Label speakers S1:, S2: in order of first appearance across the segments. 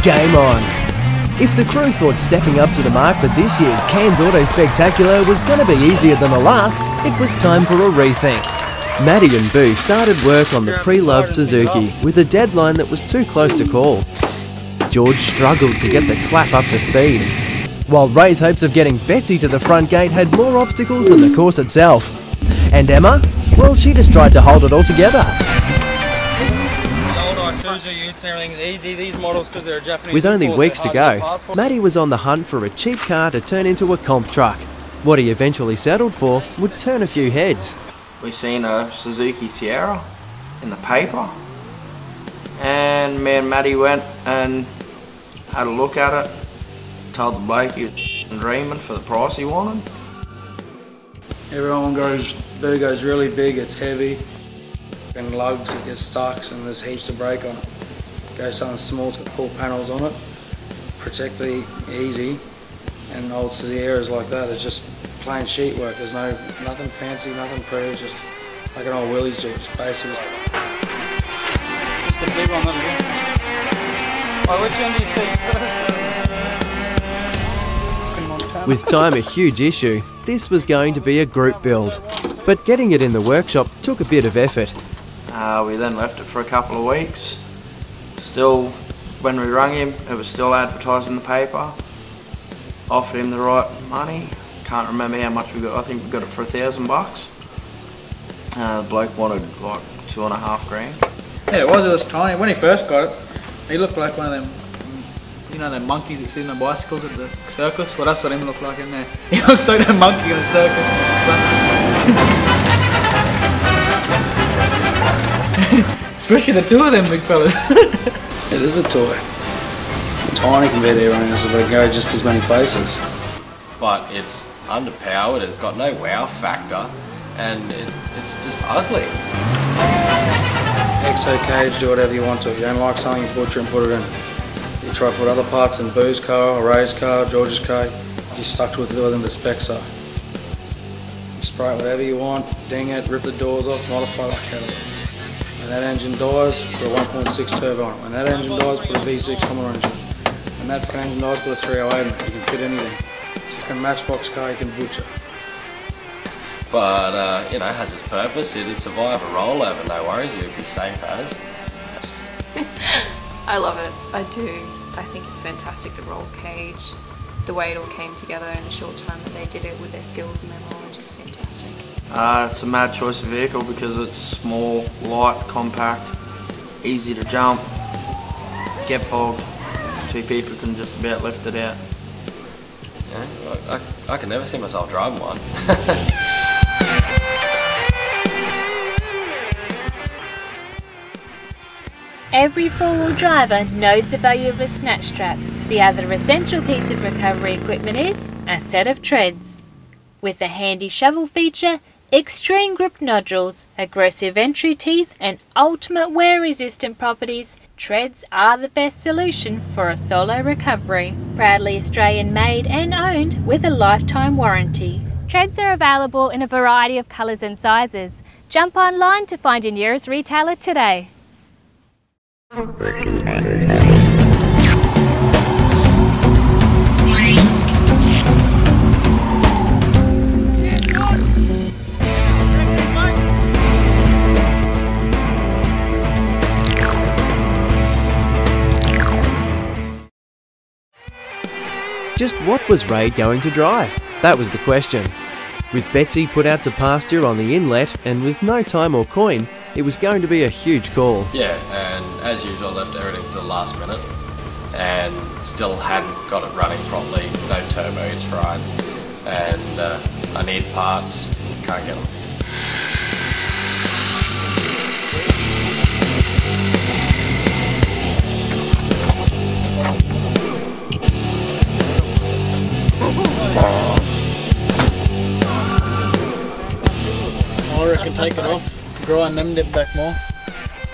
S1: Game on. If the crew thought stepping up to the mark for this year's Cairns Auto Spectacular was going to be easier than the last, it was time for a rethink. Maddie and Boo started work on the pre-loved Suzuki with a deadline that was too close to call. George struggled to get the clap up to speed, while Ray's hopes of getting Betsy to the front gate had more obstacles than the course itself. And Emma? Well, she just tried to hold it all together. With only weeks to go, Maddie was on the hunt for a cheap car to turn into a comp truck. What he eventually settled for would turn a few heads.
S2: We've seen a Suzuki Sierra in the paper, and me and Maddie went and had a look at it, told the bloke he was dreaming for the price he wanted.
S3: Everyone goes, Boo goes really big, it's heavy, and lugs, it gets stuck, and there's heaps to brake on it. Goes something small, it's got cool panels on it, protected easy, and old Sierras like that, it's just plain sheet work. There's nothing fancy, nothing pretty, just like an old Willys Jeep, just basic. Just a big one, isn't it? Oh, which one do you think?
S1: With time a huge issue, this was going to be a group build, but getting it in the workshop took a bit of effort.
S2: We then left it for a couple of weeks. Still, when we rang him, it was still advertised in the paper. Offered him the right money. Can't remember how much we got. I think we got it for $1,000. The bloke wanted like $2.5 grand.
S3: Yeah, it was tiny. When he first got it, he looked like one of them, you know, them monkeys that sit on bicycles at the circus. Well, that's what him looked like in there. He looks like that monkey in the circus. Especially the two of them big fellas. It is a toy. Tiny compared to everyone else, but they go just as many places.
S4: But it's underpowered, it's got no wow factor, and it's just ugly.
S3: XO cage, do whatever you want to. If you don't like something, you butcher and put it in. You try to put other parts in Boo's car, Ray's car, George's car, you're stuck to it within the specs are. You spray it whatever you want, ding it, rip the doors off, modify the heck out of it. When that engine dies, put a 1.6 turbo on it. When that engine dies, put a V6 Commodore engine. When that engine dies, put a 308 in it. You can fit anything. So you can matchbox car, you can butcher.
S4: But, you know, it has its purpose. It'd survive a rollover, no worries. It would be safe as.
S5: I love it. I do. I think it's fantastic, the roll cage, the way it all came together in the short time that they did it with their skills and their knowledge is fantastic.
S2: It's a mad choice of vehicle because it's small, light, compact, easy to jump, get bogged. Two people can just about lift it out.
S4: Yeah, I can never see myself driving one.
S6: Every four-wheel driver knows the value of a snatch strap. The other essential piece of recovery equipment is a set of treads. With a handy shovel feature, extreme grip nodules, aggressive entry teeth and ultimate wear-resistant properties, treads are the best solution for a solo recovery. Proudly Australian made and owned with a lifetime warranty. Treads are available in a variety of colours and sizes. Jump online to find your nearest retailer today.
S1: Just what was Ray going to drive? That was the question. With Betsy put out to pasture on the inlet and with no time or coin, it was going to be a huge call.
S4: Yeah, and as usual, left everything to the last minute and still hadn't got it running properly, no turbo each ride, and I need parts, can't get them.
S3: I reckon take it off, grind them dip back more.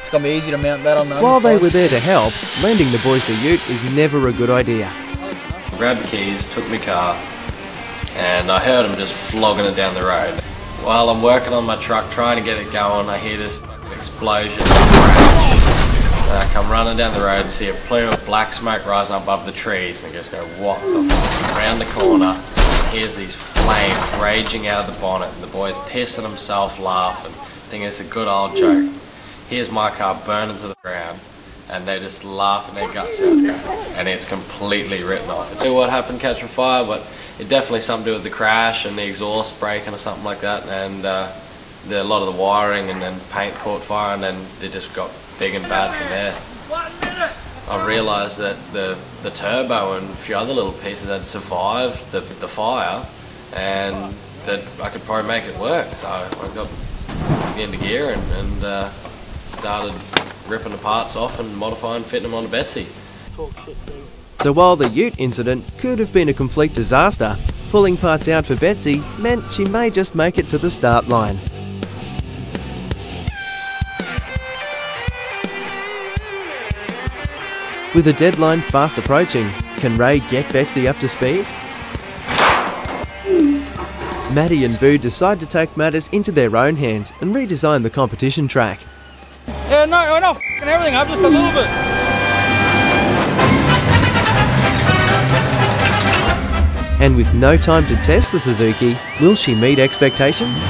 S3: It's going to be easy to mount that on the
S1: While
S3: underside.
S1: they were there to help, lending the boys the ute is never a good idea.
S4: Grabbed the keys, took my car, and I heard him just flogging it down the road. While I'm working on my truck trying to get it going, I hear this fucking explosion, crash. And I come running down the road and see a plume of black smoke rising above the trees, and just go, what the fuck? Around the corner, here's these flames raging out of the bonnet, and the boy's pissing himself, laughing, thinking it's a good old joke. Here's my car burning to the ground, and they're just laughing their guts out, and it's completely written off. It's what happened catching fire, but it definitely something to do with the crash and the exhaust breaking or something like that, and a lot of the wiring and then paint caught fire, and then it just got big and bad from there. I realised that the turbo and a few other little pieces had survived the fire, and that I could probably make it work. So I got into gear and started ripping the parts off and modifying, fitting them onto Betsy.
S1: So while the ute incident could have been a complete disaster, pulling parts out for Betsy meant she may just make it to the start line. With the deadline fast approaching, can Ray get Betsy up to speed? Maddie and Boo decide to take matters into their own hands and redesign the competition track.
S3: Yeah, no, we're not f***ing everything up, just a little bit.
S1: And with no time to test the Suzuki, will she meet expectations?